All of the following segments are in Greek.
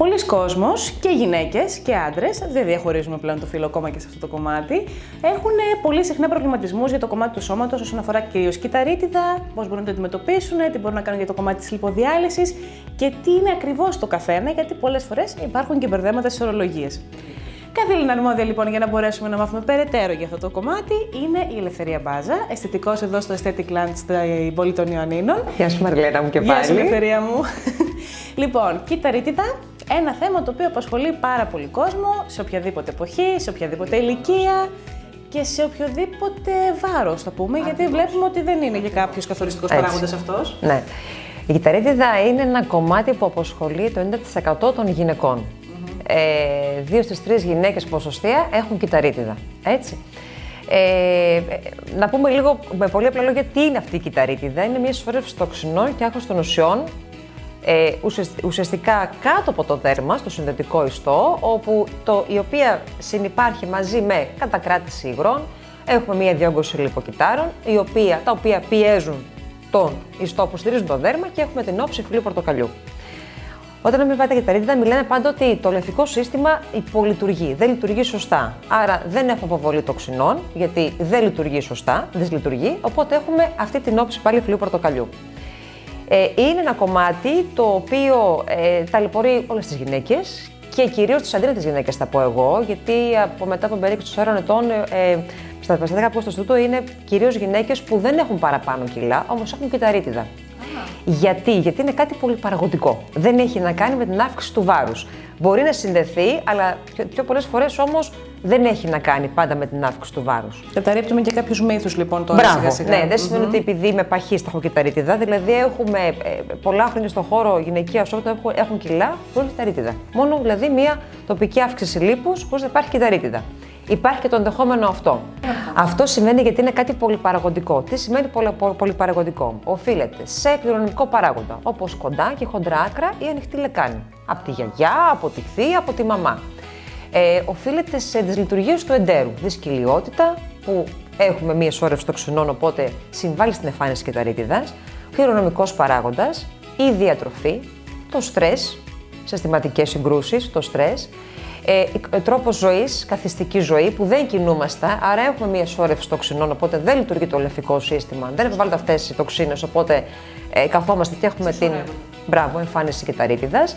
Πολλοί κόσμος και γυναίκες και άντρες, δεν διαχωρίζουμε πλέον το φύλο ακόμα και σε αυτό το κομμάτι, έχουν πολύ συχνά προβληματισμούς για το κομμάτι του σώματος όσον αφορά κυρίως κυταρίτιδα, πώς μπορούν να το αντιμετωπίσουν, τι μπορούν να κάνουν για το κομμάτι της λιποδιάλυσης και τι είναι ακριβώς το καθένα, γιατί πολλές φορές υπάρχουν και μπερδέματα στις ορολογίες. Καθήλυνα αρμόδια λοιπόν για να μπορέσουμε να μάθουμε περαιτέρω για αυτό το κομμάτι είναι η Ελευθερία Μπάζα, αισθητικός εδώ στο Aesthetic Land στην πόλη των Ιωαννίνων. Γεια σου Μαριλένα μου και πάλι. Γεια σου Ελευθερία μου. Λοιπόν, κυταρίτιδα, ένα θέμα το οποίο απασχολεί πάρα πολύ κόσμο σε οποιαδήποτε εποχή, σε οποιαδήποτε ηλικία και σε οποιοδήποτε βάρος θα πούμε, γιατί βλέπουμε ότι δεν είναι για κάποιους καθοριστικός παράγοντας αυτός. Ναι. Η κυταρίτιδα είναι ένα κομμάτι που απασχολεί το 90% των γυναικών. 2 στις 3 γυναίκες ποσοστία έχουν κυταρίτιδα, έτσι. Να πούμε λίγο με πολύ απλά λόγια τι είναι αυτή η κυταρίτιδα. Είναι μια συσσόρευση τοξινών και άχωστων ουσιών, ουσιαστικά κάτω από το δέρμα, στο συνδετικό ιστό, η οποία συνυπάρχει μαζί με κατακράτηση υγρών. Έχουμε μια διόγκωση λιποκυτάρων, τα οποία πιέζουν τον ιστό που στηρίζουν το δέρμα και έχουμε την όψη φυλλού πορτοκαλιού. Όταν μιλάμε για κυταρίτιδα, μιλάμε πάντα ότι το λεμφικό σύστημα υπολειτουργεί, δεν λειτουργεί σωστά. Άρα δεν έχουμε αποβολή τοξινών, γιατί δεν λειτουργεί σωστά, δυσλειτουργεί, οπότε έχουμε αυτή την όψη πάλι φυλλού πορτοκαλιού. Είναι ένα κομμάτι το οποίο ταλαιπωρεί όλες τις γυναίκες και κυρίως τις αντίρρητες γυναίκες, θα πω εγώ, γιατί μετά από περίπου 4 ετών στα περιστατικά που έχω στο Ινστιτούτο είναι κυρίως γυναίκες που δεν έχουν παραπάνω κιλά, όμως έχουν κυταρίτιδα. Γιατί είναι κάτι πολύ παραγωγικό. Δεν έχει να κάνει με την αύξηση του βάρους. Μπορεί να συνδεθεί, αλλά πιο πολλές φορές όμως δεν έχει να κάνει πάντα με την αύξηση του βάρους. Καταρρίπτουμε και κάποιους μύθους λοιπόν τώρα σιγά-σιγά. Ναι, δεν σημαίνει ότι επειδή είμαι παχής θα έχω κυταρίτιδα. Δηλαδή έχουμε πολλά χρόνια στον χώρο γυναικεία σώματα που έχουν κιλά χωρίς κυταρίτιδα. Μόνο δηλαδή μια τοπική αύξηση λίπους χωρίς να υπάρχει κυταρίτιδα. Υπάρχει και το ενδεχόμενο αυτό. Αυτό σημαίνει γιατί είναι κάτι πολυπαραγωγικό. Τι σημαίνει πολυπαραγωγικό? Οφείλεται σε κληρονομικό παράγοντα, όπως κοντά και χοντρά άκρα ή ανοιχτή λεκάνη. Από τη γιαγιά, από τη θεία, από τη μαμά. Οφείλεται σε δυσλειτουργίες του εντέρου. Δυσκολιότητα, που έχουμε μία σώρευση τοξινών, οπότε συμβάλλει στην εμφάνιση κυταρίτιδας. Κληρονομικός παράγοντας, η διατροφή, το στρες, συστηματικές συγκρούσεις, το στρες. Τρόπος ζωής, καθιστική ζωή, που δεν κινούμαστε, άρα έχουμε μία σώρευση τοξινών, οπότε δεν λειτουργεί το λεμφικό σύστημα, δεν επιβάλλονται αυτές οι τοξίνες, οπότε καθόμαστε και έχουμε την εμφάνιση κυταρίτιδας.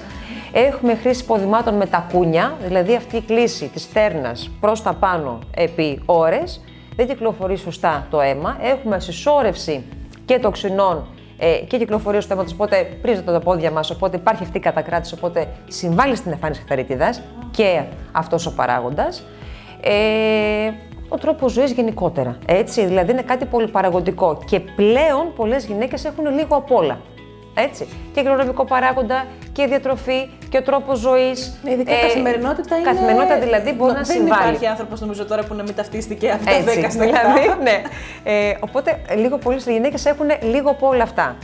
Έχουμε χρήση υποδημάτων με τακούνια, δηλαδή αυτή η κλίση της στέρνας προς τα πάνω επί ώρες, δεν κυκλοφορεί σωστά το αίμα, έχουμε συσσόρευση και τοξινών και κυκλοφορία στο αίμα, οπότε πρίζονται τα πόδια μας, οπότε υπάρχει αυτή η κατακράτηση, οπότε συμβάλλει στην εμφάνιση κυταρίτιδας και αυτός ο παράγοντας. Ο τρόπος ζωής γενικότερα, έτσι, δηλαδή είναι κάτι πολυπαραγωγικό και πλέον πολλές γυναίκες έχουν λίγο απ' όλα. Έτσι. Και κληρονομικό παράγοντα και διατροφή και ο τρόπος ζωής. Ειδικά καθημερινότητα είναι. Καθημερινότητα δηλαδή μπορεί να συμβάλλει. Δεν υπάρχει άνθρωπος νομίζω τώρα που να μην ταυτίστηκε από τα 10 στα 7. Δηλαδή, ναι. Οπότε λίγο πολλές γυναίκες έχουν λίγο από όλα αυτά.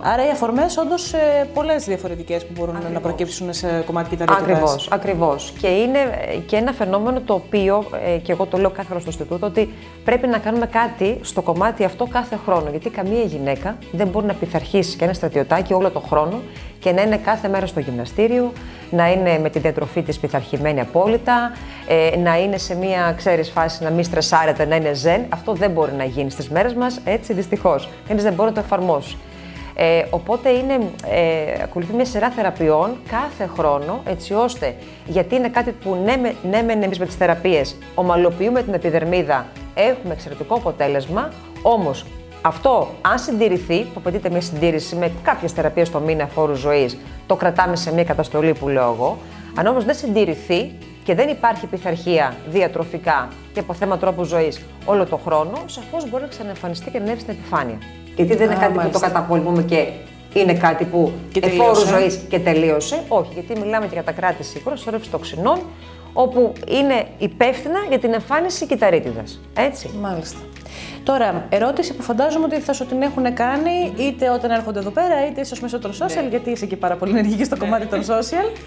Άρα οι αφορμές όντως πολλές διαφορετικές που μπορούν να προκύψουν σε κομμάτι κυταρίτιδας. Ακριβώς. Και είναι και ένα φαινόμενο το οποίο, και εγώ το λέω κάθε χρόνο στο Ινστιτούτο, ότι πρέπει να κάνουμε κάτι στο κομμάτι αυτό κάθε χρόνο. Γιατί καμία γυναίκα δεν μπορεί να πειθαρχήσει και ένα στρατιωτάκι όλο τον χρόνο και να είναι κάθε μέρα στο γυμναστήριο, να είναι με τη διατροφή της πειθαρχημένη απόλυτα, να είναι σε μία, φάση να μην στρεσάρεται, να είναι ζεν. Αυτό δεν μπορεί να γίνει στις μέρες μας, έτσι, δυστυχώς. Κανείς δεν μπορεί να το εφαρμόσει. Οπότε ακολουθεί μια σειρά θεραπείων κάθε χρόνο, έτσι ώστε, γιατί είναι κάτι που ναι μεν εμείς με τις θεραπείες ομαλοποιούμε την επιδερμίδα, έχουμε εξαιρετικό αποτέλεσμα, όμως αυτό, αν συντηρηθεί, που απαιτείται μια συντήρηση με κάποιες θεραπείες το μήνα φόρου ζωής, το κρατάμε σε μια καταστολή που λέω εγώ. Αν όμως δεν συντηρηθεί και δεν υπάρχει πειθαρχία διατροφικά και από θέμα τρόπου ζωής όλο τον χρόνο, σαφώς μπορεί να ξαναεμφανιστεί και να ανέβει στην επιφάνεια. Γιατί δεν είναι κάτι που το καταπολεμούμε και είναι κάτι που φόρου ζωής και τελείωσε. Όχι, γιατί μιλάμε για κατακράτηση συσσόρευση τοξινών, όπου είναι υπεύθυνα για την εμφάνιση κυταρίτιδας. Έτσι. Μάλιστα. Τώρα, ερώτηση που φαντάζομαι ότι θα σου την έχουν κάνει είτε όταν έρχονται εδώ πέρα, είτε ίσως μέσω των social, γιατί είσαι και πάρα πολύ ενεργή στο κομμάτι των social.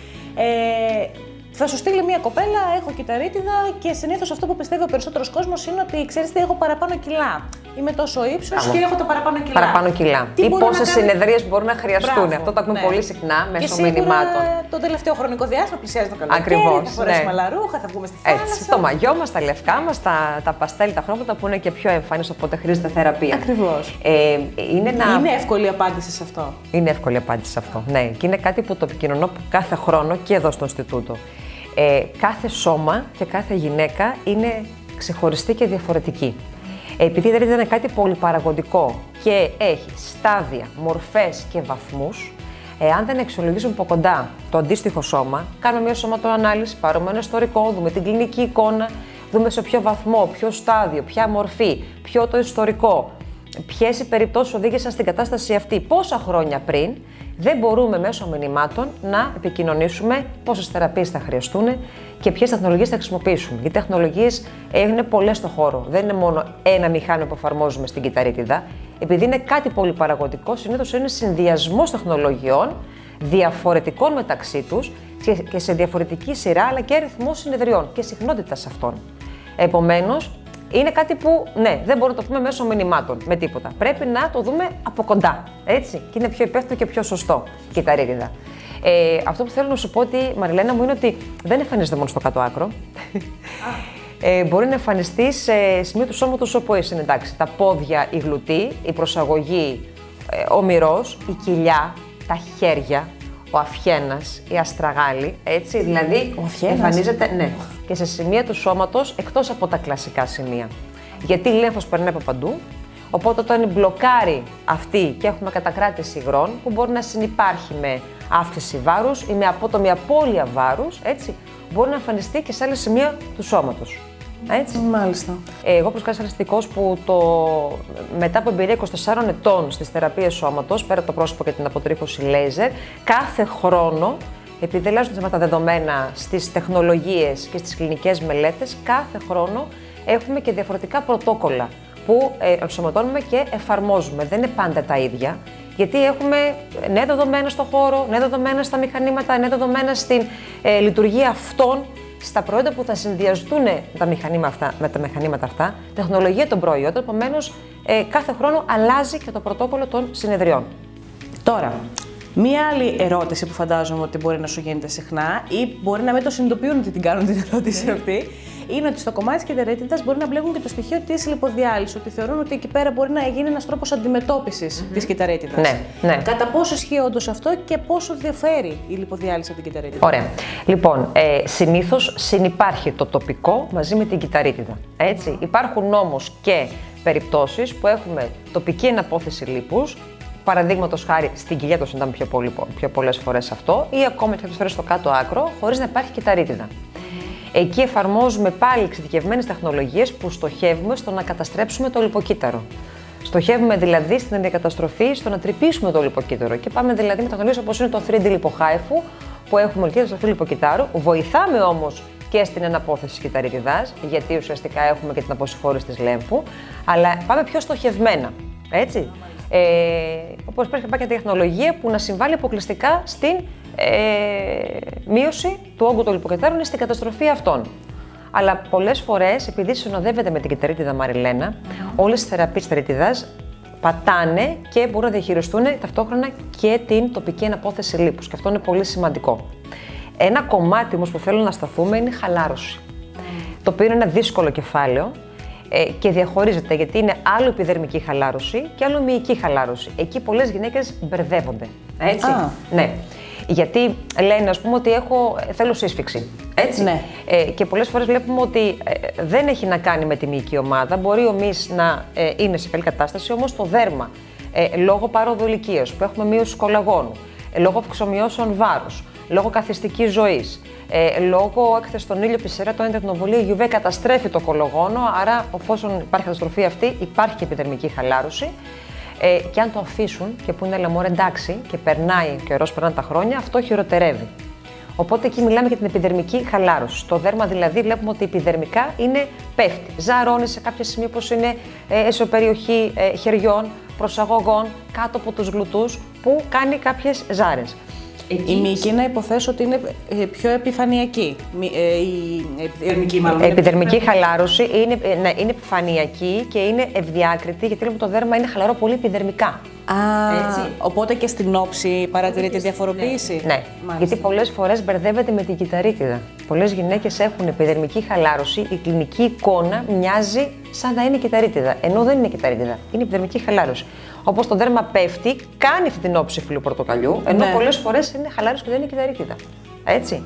Θα σου στείλει μια κοπέλα, έχω κυταρίτιδα και συνήθως αυτό που πιστεύει ο περισσότερος κόσμος είναι ότι ξέρεις τι, έχω παραπάνω κιλά. Είμαι τόσο ύψος και έχω το παραπάνω κιλά. Παραπάνω κιλά. Ή πόσες συνεδρίες μπορούν να χρειαστούν. Μπράβο, αυτό το ακούμε πολύ συχνά μέσω μηνυμάτων. Και το τελευταίο χρονικό διάστημα πλησιάζει το καλοκαίρι. Ακριβώς. Θα φορέσουμε άλλα ρούχα, θα βγούμε στη θάλασσα. Έτσι, το μαγιό μας, τα λευκά μας, τα παστέλ, τα χρώματα που είναι και πιο εμφανείς, οπότε χρειάζεται θεραπεία. Ακριβώς. Είναι εύκολη απάντηση σε αυτό. Είναι εύκολη απάντηση σε αυτό. Ναι, και είναι κάτι που το επικοινωνώ κάθε χρόνο και εδώ στο Ινστιτούτο. Κάθε σώμα και κάθε γυναίκα είναι ξεχωριστή και διαφορετική. Επειδή η κυταρίτιδα είναι κάτι πολυπαραγωγικό και έχει στάδια, μορφές και βαθμούς, εάν δεν αξιολογήσουμε από κοντά το αντίστοιχο σώμα, κάνουμε μια σωματοανάλυση, πάρουμε ένα ιστορικό, δούμε την κλινική εικόνα, δούμε σε ποιο βαθμό, ποιο στάδιο, ποια μορφή, ποιο το ιστορικό, ποιες οι περιπτώσεις οδήγησαν στην κατάσταση αυτή, πόσα χρόνια πριν, δεν μπορούμε μέσω μηνυμάτων να επικοινωνήσουμε πόσες θεραπείες θα χρειαστούν και ποιες τεχνολογίες θα χρησιμοποιήσουμε. Γιατί οι τεχνολογίες είναι πολλές στο χώρο. Δεν είναι μόνο ένα μηχάνημα που εφαρμόζουμε στην κυταρίτιδα. Επειδή είναι κάτι πολύ παραγωγικό, συνήθως είναι συνδυασμός τεχνολογιών διαφορετικών μεταξύ τους και σε διαφορετική σειρά, αλλά και αριθμό συνεδριών και συχνότητας αυτών. Επομένως, είναι κάτι που, ναι, δεν μπορούμε να το πούμε μέσω μηνυμάτων με τίποτα. Πρέπει να το δούμε από κοντά, έτσι. Και είναι πιο υπεύθυνο και πιο σωστό η κυταρίτιδα. Αυτό που θέλω να σου πω, Μαριλένα μου, είναι ότι δεν εμφανίζεται μόνο στο κάτω άκρο. Μπορεί να εμφανιστεί σε σημείο του σώματος όπου είναι, εντάξει. Τα πόδια, η γλουτή, η προσαγωγή, ο μυρός, η κοιλιά, τα χέρια, ο αφιένας, η αστραγάλη, έτσι, δηλαδή εμφανίζεται, ναι, και σε σημεία του σώματος εκτός από τα κλασικά σημεία. Γιατί η λέμφος περνάει από παντού, οπότε όταν μπλοκάρει αυτή και έχουμε κατακράτηση υγρών, που μπορεί να συνυπάρχει με αύξηση βάρους ή με απότομη απώλεια βάρους, έτσι, μπορεί να εμφανιστεί και σε άλλα σημεία του σώματος. Έτσι. Μάλιστα. Εγώ προσκάλεσα αισθητικός που μετά από εμπειρία 24 ετών στις θεραπείες σώματος, πέρα από το πρόσωπο και την αποτρίχωση λέιζερ, κάθε χρόνο, επειδή αλλάζουν τα δεδομένα στις τεχνολογίες και στις κλινικές μελέτες, κάθε χρόνο έχουμε και διαφορετικά πρωτόκολλα που ενσωματώνουμε και εφαρμόζουμε. Δεν είναι πάντα τα ίδια, γιατί έχουμε νέα δεδομένα στο χώρο, νέα δεδομένα στα μηχανήματα, νέα δεδομένα στην λειτουργία αυτών, στα προϊόντα που θα συνδυαστούν με τα μηχανήματα αυτά, τεχνολογία των προϊόντων, επομένως κάθε χρόνο αλλάζει και το πρωτόκολλο των συνεδριών. Τώρα, μία άλλη ερώτηση που φαντάζομαι ότι μπορεί να σου γίνεται συχνά ή μπορεί να μην το συνειδητοποιούν ότι την κάνουν την ερώτηση αυτή, είναι ότι στο κομμάτι της κυταρίτιδας μπορεί να μπλέκουν και το στοιχείο της λιποδιάλυσης, ότι θεωρούν ότι εκεί πέρα μπορεί να γίνει ένας τρόπος αντιμετώπισης της κυταρίτιδας. Ναι, ναι. Κατά πόσο ισχύει όντως αυτό και πόσο διαφέρει η λιποδιάλυση από την κυταρίτιδα? Ωραία. Λοιπόν, συνήθως συνυπάρχει το τοπικό μαζί με την κυταρίτιδα. Έτσι. Υπάρχουν όμως και περιπτώσεις που έχουμε τοπική εναπόθεση λίπους. Παραδείγματος χάρη, στην κοιλιά το συντάμε πιο πολλές φορές αυτό, ή ακόμα και κάποιες φορές στο κάτω άκρο, χωρίς να υπάρχει κυταρίτιδα. Εκεί εφαρμόζουμε πάλι εξειδικευμένες τεχνολογίες που στοχεύουμε στο να καταστρέψουμε το λιποκύτταρο. Στοχεύουμε δηλαδή στην αντικαταστροφή, στο να τρυπήσουμε το λιποκύτταρο. Και πάμε δηλαδή με τεχνολογίες όπως είναι το 3D λιποχάιφου, που έχουμε καταστροφή λιποκυττάρου. Βοηθάμε όμως και στην εναπόθεση της κυταρίτιδας, γιατί ουσιαστικά έχουμε και την αποσυγχώρηση της λέμφου, αλλά πάμε πιο στοχευμένα. Έτσι. Όπως πρέπει να υπάρχει και τεχνολογία που να συμβάλλει αποκλειστικά στην μείωση του όγκου των λιποκυττάρων ή στην καταστροφή αυτών. Αλλά πολλές φορές, επειδή συνοδεύεται με την κυταρίτιδα, Μαριλένα, όλες οι θεραπείες της κυταρίτιδας πατάνε και μπορούν να διαχειριστούν ταυτόχρονα και την τοπική εναπόθεση λίπους. Και αυτό είναι πολύ σημαντικό. Ένα κομμάτι όμως που θέλω να σταθούμε είναι η χαλάρωση. Το οποίο είναι ένα δύσκολο κεφάλαιο και διαχωρίζεται, γιατί είναι άλλο επιδερμική χαλάρωση και άλλο μυϊκή χαλάρωση. Εκεί πολλές γυναίκες μπερδεύονται. Έτσι. Ναι. Γιατί λένε, ας πούμε, ότι θέλω σύσφυξη. Έτσι. Ναι. Και πολλές φορές βλέπουμε ότι δεν έχει να κάνει με τη μυϊκή ομάδα. Μπορεί ο μυς να είναι σε καλή κατάσταση, όμως το δέρμα, λόγω πάροδου ηλικίας, που έχουμε μείωση κολαγόνου, λόγω αυξομοιώσεων βάρους, λόγω καθιστικής ζωής, λόγω έκθεση στον ήλιο, πισερά, το εντεκνοβολία UV καταστρέφει το κολαγόνο, άρα εφόσον υπάρχει καταστροφή αυτή, υπάρχει και επιδερμική χαλάρωση. Και αν το αφήσουν και πούνε λαμόρ εντάξει και περνάει ο καιρός, περνάνε τα χρόνια, αυτό χειροτερεύει. Οπότε εκεί μιλάμε για την επιδερμική χαλάρωση. Το δέρμα δηλαδή βλέπουμε ότι επιδερμικά πέφτει. Ζαρώνει σε κάποια σημεία όπως είναι εσωπεριοχή χεριών, προσαγωγών, κάτω από τους γλουτούς, που κάνει κάποιες ζάρες. Εκεί... Η μυϊκή να υποθέσω ότι είναι πιο επιφανειακή. Η επιδερμική μάλλον. Επιδερμική χαλάρωση είναι επιφανειακή και είναι ευδιάκριτη, γιατί λέμε το δέρμα είναι χαλαρό πολύ επιδερμικά. Έτσι. Οπότε και στην όψη παρατηρείται διαφοροποίηση. Ναι, γιατί πολλές φορές μπερδεύεται με την κυταρίτιδα. Πολλές γυναίκες έχουν επιδερμική χαλάρωση, η κλινική εικόνα μοιάζει σαν να είναι κυταρίτιδα, ενώ δεν είναι κυταρίτιδα, είναι επιδερμική χαλάρωση. Όπως το δέρμα πέφτει, κάνει αυτή την όψη φυλλοπορτοκαλιού, ενώ πολλές φορές είναι χαλάρωση και δεν είναι κυταρίτιδα. Έτσι,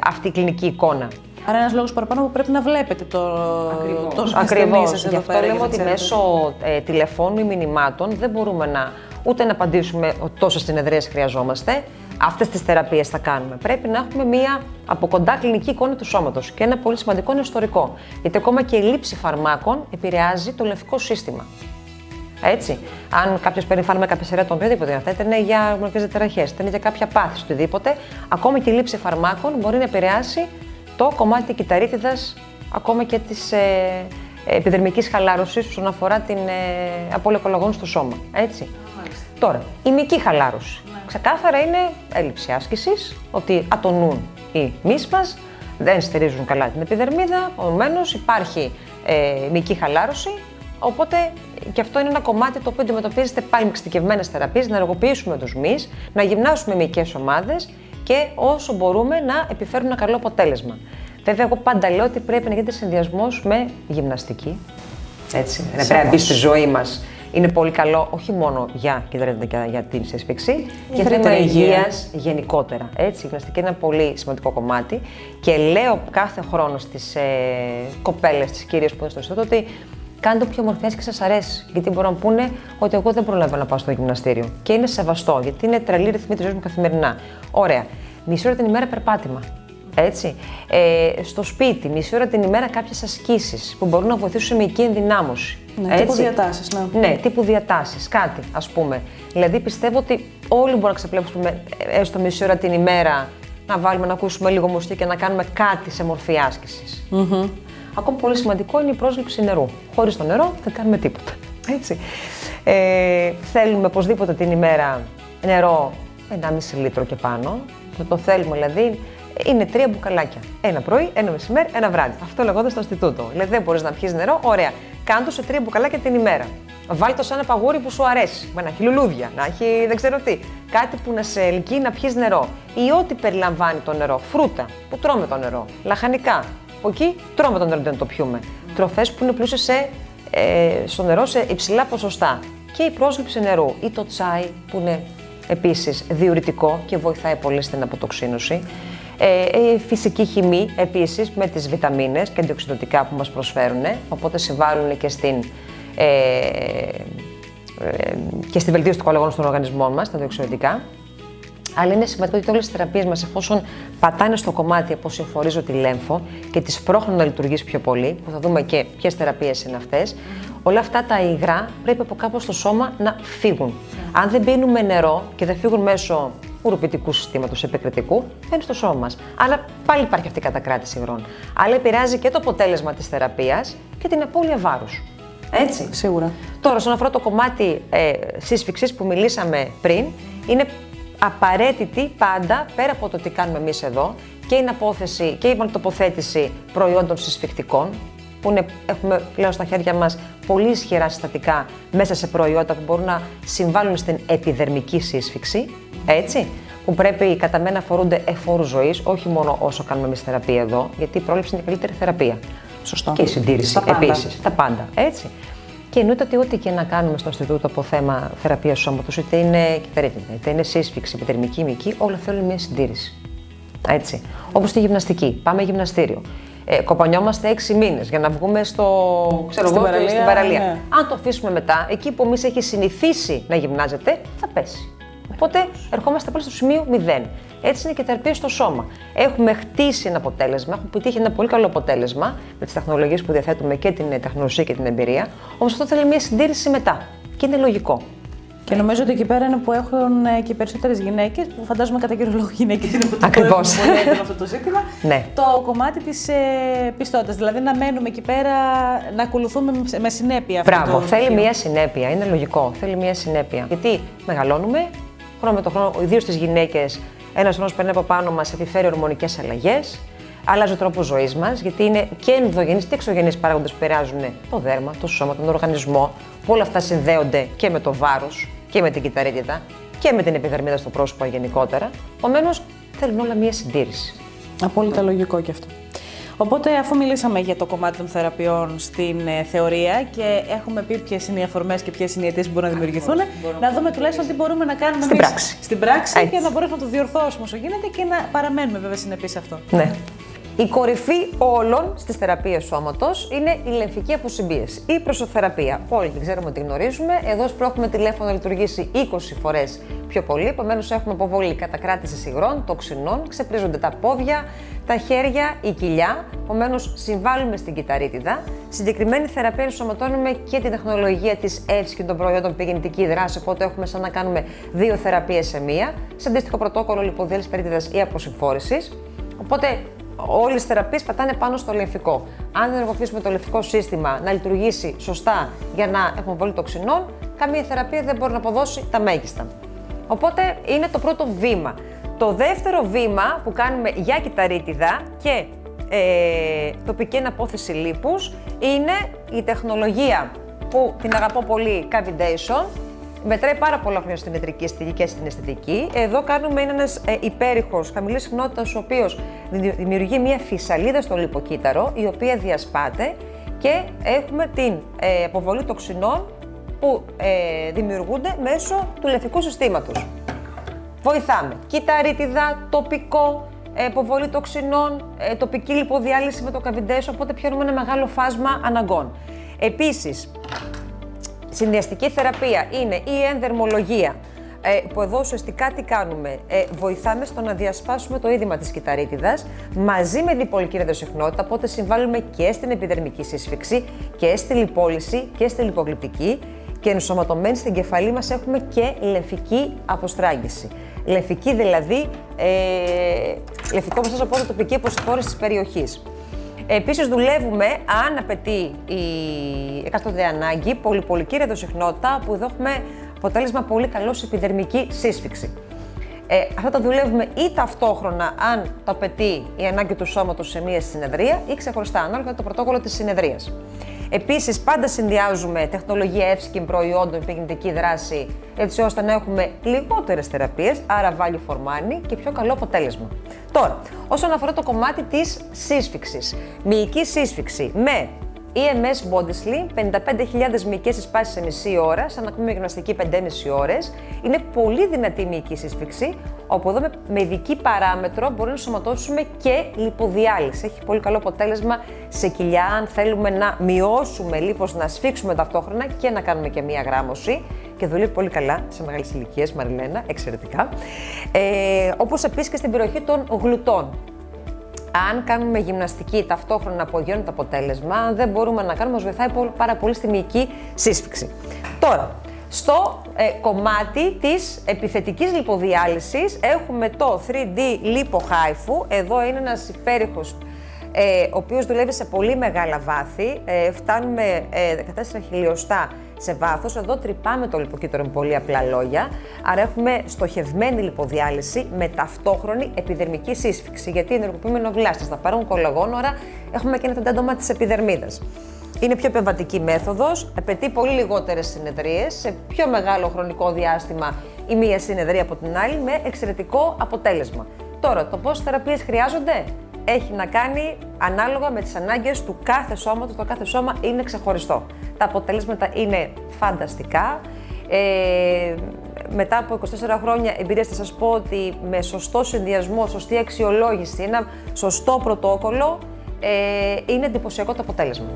αυτή η κλινική εικόνα. Άρα ένας λόγος παραπάνω που πρέπει να βλέπετε το Ακριβώς. Γι' αυτό λέμε ότι μέσω τηλεφώνου ή μηνυμάτων δεν μπορούμε ούτε να απαντήσουμε ότι τόσες συνεδρίες χρειαζόμαστε. Αυτές τις θεραπείες θα κάνουμε. Πρέπει να έχουμε μία από κοντά κλινική εικόνα του σώματος. Και ένα πολύ σημαντικό είναι ιστορικό. Γιατί ακόμα και η λήψη φαρμάκων επηρεάζει το λιμφικό σύστημα. Έτσι. Αν κάποιος παίρνει φάρμακα πεσαιρέτων, οτιδήποτε, είτε είναι για γονικές διαταραχές, είτε είναι για κάποια πάθηση, οτιδήποτε, ακόμα και η λήψη φαρμάκων μπορεί να επηρεάσει το κομμάτι κυταρίτιδας, ακόμα και της επιδερμικής χαλάρωσης όσον αφορά την απώλεια κολαγόνου στο σώμα. Έτσι. Τώρα, η μυϊκή χαλάρωση. Ξεκάθαρα είναι έλλειψη άσκησης, ότι ατονούν οι μυς μας, δεν στηρίζουν καλά την επιδερμίδα, επομένως υπάρχει μυϊκή χαλάρωση. Οπότε και αυτό είναι ένα κομμάτι το οποίο αντιμετωπίζεται πάλι με εξειδικευμένες θεραπείες, να ενεργοποιήσουμε τους μυς, να γυμνάσουμε μυϊκές ομάδες και όσο μπορούμε να επιφέρουμε ένα καλό αποτέλεσμα. Βέβαια, εγώ πάντα λέω ότι πρέπει να γίνεται συνδυασμός με γυμναστική. Έτσι, πρέπει να μπει στη ζωή μας. Είναι πολύ καλό όχι μόνο για για την σύσφυξη, για θέματα υγείας γενικότερα. Έτσι, η γυμναστική είναι ένα πολύ σημαντικό κομμάτι και λέω κάθε χρόνο στις κοπέλες, τις κυρίες που είναι στο Ινστιτούτο, ότι κάντε όποια μορφές και σας αρέσει. Γιατί μπορούν να πούνε ότι εγώ δεν προλαβαίνω να πάω στο γυμναστήριο. Και είναι σεβαστό, γιατί είναι τρελή ρυθμή της ζωής μου καθημερινά. Ωραία. Μισή ώρα την ημέρα περπάτημα. Έτσι. Στο σπίτι, μισή ώρα την ημέρα κάποιες ασκήσεις που μπορούν να βοηθήσουν σε μυϊκή ενδυνάμωση. Ναι, τύπου διατάσεις, ναι. Ναι, τύπου διατάσεις, κάτι ας πούμε. Δηλαδή πιστεύω ότι όλοι μπορούμε να ξεπλέψουμε έστω μισή ώρα την ημέρα, να βάλουμε να ακούσουμε λίγο μουσική και να κάνουμε κάτι σε μορφή άσκησης. Ακόμα πολύ σημαντικό είναι η πρόσληψη νερού. Χωρίς το νερό δεν κάνουμε τίποτα. Έτσι. Θέλουμε οπωσδήποτε την ημέρα νερό 1,5 λίτρο και πάνω. Το θέλουμε δηλαδή. Είναι 3 μπουκαλάκια. Ένα πρωί, ένα μεσημέρι, ένα βράδυ. Αυτό λεγόταν στο Ινστιτούτο. Δηλαδή δεν μπορείς να πιεις νερό, ωραία. Κάντο σε 3 μπουκαλάκια την ημέρα. Βάλει το σε ένα παγούρι που σου αρέσει. Να έχει λουλούδια, να έχει δεν ξέρω τι. Κάτι που να σε ελκύει να πιεις νερό. Ή ό,τι περιλαμβάνει το νερό. Φρούτα που τρώμε το νερό. Λαχανικά. Από εκεί τρώμε το νερό, δεν το πιούμε. Τροφές που είναι πλούσιες στο νερό σε υψηλά ποσοστά. Και η πρόσληψη νερού ή το τσάι που είναι επίσης διουρητικό και βοηθάει πολύ στην αποτοξίνωση. Η φυσική χυμή επίσης με τις βιταμίνες και αντιοξυδοτικά που μας προσφέρουν, οπότε συμβάλλουν και στη βελτίωση του κολαγόνου στον οργανισμό μας, τα αντιοξυδοτικά. Αλλά είναι σημαντικό ότι όλες τις θεραπείες μας, εφόσον πατάνε στο κομμάτι από συμφορίζω τη λέμφο και τις πρόχνουν να λειτουργήσει πιο πολύ, που θα δούμε και ποιες θεραπείες είναι αυτές, όλα αυτά τα υγρά πρέπει από κάπου στο σώμα να φύγουν. Αν δεν πίνουμε νερό και δεν φύγουν μέσω ουροπιτικού συστήματος επικριτικού, μπαίνουν στο σώμα μας. Αλλά πάλι υπάρχει αυτή η κατακράτηση υγρών. Αλλά επηρεάζει και το αποτέλεσμα της θεραπείας και την απώλεια βάρους. Έτσι. Σίγουρα. Τώρα, όσον αφορά το κομμάτι σύσφυξης που μιλήσαμε πριν, είναι απαραίτητη πάντα, πέρα από το τι κάνουμε εμείς εδώ, και η απόθεση και η τοποθέτηση προϊόντων συσφυκτικών, που έχουμε πλέον στα χέρια μας πολύ ισχυρά συστατικά μέσα σε προϊόντα που μπορούν να συμβάλλουν στην επιδερμική σύσφυξη, έτσι, που πρέπει κατά μένα αφορούνται εφόρου ζωής, όχι μόνο όσο κάνουμε εμείς θεραπεία εδώ, γιατί η πρόληψη είναι η καλύτερη θεραπεία. Σωστό. Και η συντήρηση επίσης, τα πάντα, έτσι. Και εννοείται ότι ό,τι και να κάνουμε στο Ινστιτούτο από θέμα θεραπείας σώματος, είτε είναι κυταρίτιδα, είτε είναι σύσφυξη, επιδερμική, μυϊκή, όλα θέλουν μια συντήρηση. Έτσι. Όπως στη γυμναστική. Πάμε γυμναστήριο. Κοπανιόμαστε 6 μήνες για να βγούμε στην παραλία. Ναι. Αν το αφήσουμε μετά, εκεί που εμείς έχει συνηθίσει να γυμνάζεται, θα πέσει. Οπότε ερχόμαστε πάλι στο σημείο 0. Έτσι είναι και η θεραπεία στο σώμα. Έχουμε χτίσει ένα αποτέλεσμα, έχουμε πετύχει ένα πολύ καλό αποτέλεσμα με τις τεχνολογίες που διαθέτουμε και την τεχνογνωσία και την εμπειρία. Όμως αυτό θέλει μια συντήρηση μετά. Και είναι λογικό. Και νομίζω ότι εκεί πέρα είναι που έχουν και οι περισσότερες γυναίκες, που φαντάζομαι κατά κύριο λόγο γυναίκες είναι που ακριβώς πολύ έντονο αυτό το ζήτημα. Ναι. Το κομμάτι της πιστότητας. Δηλαδή να μένουμε εκεί πέρα, να ακολουθούμε με συνέπεια αυτό. Μπράβο, θέλει μια συνέπεια. Είναι λογικό. Θέλει μια συνέπεια. Γιατί μεγαλώνουμε, χρόνο με το χρόνο, ιδίως στις γυναίκες, ένας χρόνος περνάει από πάνω μας, επιφέρει ορμονικές αλλαγές, αλλάζει ο τρόπος ζωής μας, γιατί είναι και ενδογενείς και εξωγενείς παράγοντες που επηρεάζουν το δέρμα, το σώμα, τον οργανισμό, που όλα αυτά συνδέονται και με το βάρος και με την κυταρίτιδα και με την επιδερμίδα στο πρόσωπο γενικότερα. Επομένως, θέλουν όλα μία συντήρηση. Απόλυτα λογικό και αυτό. Οπότε, αφού μιλήσαμε για το κομμάτι των θεραπείων στην θεωρία και έχουμε πει ποιες είναι οι αφορμές και ποιες είναι οι αιτίες που μπορούν να δημιουργηθούν, να δούμε τουλάχιστον τι μπορούμε να κάνουμε στην πράξη και να μπορέσουμε να το διορθώσουμε όσο γίνεται και να παραμένουμε βέβαια συνεπείς σε αυτό. Ναι. Η κορυφή όλων στις θεραπείες σώματος είναι η λεμφική αποσυμπίεση, η προσωθεραπεία. Όλοι την ξέρουμε ότι γνωρίζουμε. Εδώ έχουμε τηλέφωνο να λειτουργήσει 20 φορές πιο πολύ. Επομένως, έχουμε αποβολή κατακράτηση υγρών, τοξινών, ξεπρίζονται τα πόδια, τα χέρια, η κοιλιά. Επομένως, συμβάλλουμε στην κυταρίτιδα. Συγκεκριμένη θεραπεία ενσωματώνουμε και την τεχνολογία της ΕΦΣ και των προϊόντων με γεννητική δράση. Οπότε, έχουμε σαν να κάνουμε 2 θεραπείες σε μία, σε αντίστοιχο πρωτόκολλο λιποδιάλυσης περίτιδας ή αποσυμφόρησης. Οπότε, όλες οι θεραπείες πατάνε πάνω στο λεμφικό. Αν δεν ενεργοποιήσουμε το λεμφικό σύστημα να λειτουργήσει σωστά για να έχουμε βολή τοξινών, καμία θεραπεία δεν μπορεί να αποδώσει τα μέγιστα. Οπότε είναι το πρώτο βήμα. Το δεύτερο βήμα που κάνουμε για κυταρίτιδα και τοπική αναπόθεση λίπους είναι η τεχνολογία που την αγαπώ πολύ, Cavidation. Μετράει πάρα πολλά χρόνια στην ιατρική αισθητική και στην αισθητική. Εδώ κάνουμε ένας υπέρηχος χαμηλής συχνότητας, ο οποίος δημιουργεί μια φυσαλίδα στο λιποκύτταρο, η οποία διασπάται και έχουμε την αποβολή τοξινών που δημιουργούνται μέσω του λεμφικού συστήματος. Βοηθάμε κυταρίτιδα, τοπικό, αποβολή τοξινών, τοπική λιποδιάλυση με το Cavidation, οπότε πιάνουμε ένα μεγάλο φάσμα αναγκών. Επίσης, συνδυαστική θεραπεία είναι η ενδερμολογία, που εδώ ουσιαστικά τι κάνουμε, βοηθάμε στο να διασπάσουμε το είδημα της κυταρίτιδας μαζί με διπολική ραδιοσυχνότητα, οπότε συμβάλλουμε και στην επιδερμική σύσφυξη και στη λιπόλυση και στη λιπογλυπτική και ενσωματωμένη στην κεφαλή μας έχουμε και λεμφική αποστράγγιση. Λεμφική δηλαδή, λεμφικό όπως σας πω, τοπική αποσυμφόρηση της περιοχής. Επίσης δουλεύουμε, αν απαιτεί η εκάστοτε ανάγκη, πολυπολική ραδιοσυχνότητα, που εδώ έχουμε αποτέλεσμα πολύ καλό σε επιδερμική σύσφυξη. Αυτά τα δουλεύουμε ή ταυτόχρονα, αν το απαιτεί η ανάγκη του σώματος σε μία συνεδρία, ή ξεχωριστά, ανάλογα με το πρωτόκολλο της συνεδρίας. Επίσης, πάντα συνδυάζουμε τεχνολογία εύσκην προϊόντων με γεννητική δράση, έτσι ώστε να έχουμε λιγότερες θεραπείες, άρα value for money και πιο καλό αποτέλεσμα. Τώρα, όσον αφορά το κομμάτι της σύσφυξης, μυϊκή σύσφυξη με EMS Body Slim, 55.000 μυϊκές εισπάσεις σε μισή ώρα, σαν να πούμε γυμναστική 5,5 ώρες. Είναι πολύ δυνατή η μυϊκή σύσφυξη, όπου εδώ με ειδική παράμετρο μπορούμε να ενσωματώσουμε και λιποδιάλυση. Έχει πολύ καλό αποτέλεσμα σε κοιλιά, αν θέλουμε να μειώσουμε λίπος, να σφίξουμε ταυτόχρονα και να κάνουμε και μία γράμμωση. Και δουλεύει πολύ καλά σε μεγάλες ηλικίες, Μαριλένα, εξαιρετικά. Όπως επίσης και στην περιοχή των γλουτών. Αν κάνουμε γυμναστική ταυτόχρονα απογειώνει το αποτέλεσμα, αν δεν μπορούμε να κάνουμε, μας βοηθάει πάρα πολύ στη μυϊκή σύσφυξη. Τώρα, στο κομμάτι της επιθετικής λιποδιάλυσης έχουμε το 3D Lipo HIFU. Εδώ είναι ένας υπέρηχος, ο οποίος δουλεύει σε πολύ μεγάλα βάθη. Φτάνουμε 14 χιλιοστά σε βάθος. Εδώ τρυπάμε το λιποκύτταρο με πολύ απλά λόγια. Άρα έχουμε στοχευμένη λιποδιάλυση με ταυτόχρονη επιδερμική σύσφυξη. Γιατί ενεργοποιούμε εννοβλάστες, θα πάρουν κολαγόνο, άρα έχουμε και ένα τεντάντομα της επιδερμίδας. Είναι πιο επεμβατική μέθοδος, απαιτεί πολύ λιγότερες συνεδρίες, σε πιο μεγάλο χρονικό διάστημα η μία συνεδρία από την άλλη, με εξαιρετικό αποτέλεσμα. Τώρα, το πόσες θεραπείες χρειάζονται έχει να κάνει ανάλογα με τις ανάγκες του κάθε σώματος. Το κάθε σώμα είναι ξεχωριστό. Τα αποτελέσματα είναι φανταστικά. Μετά από 24 χρόνια εμπειρίας θα σας πω ότι με σωστό συνδυασμό, σωστή αξιολόγηση, ένα σωστό πρωτόκολλο, είναι εντυπωσιακό το αποτέλεσμα.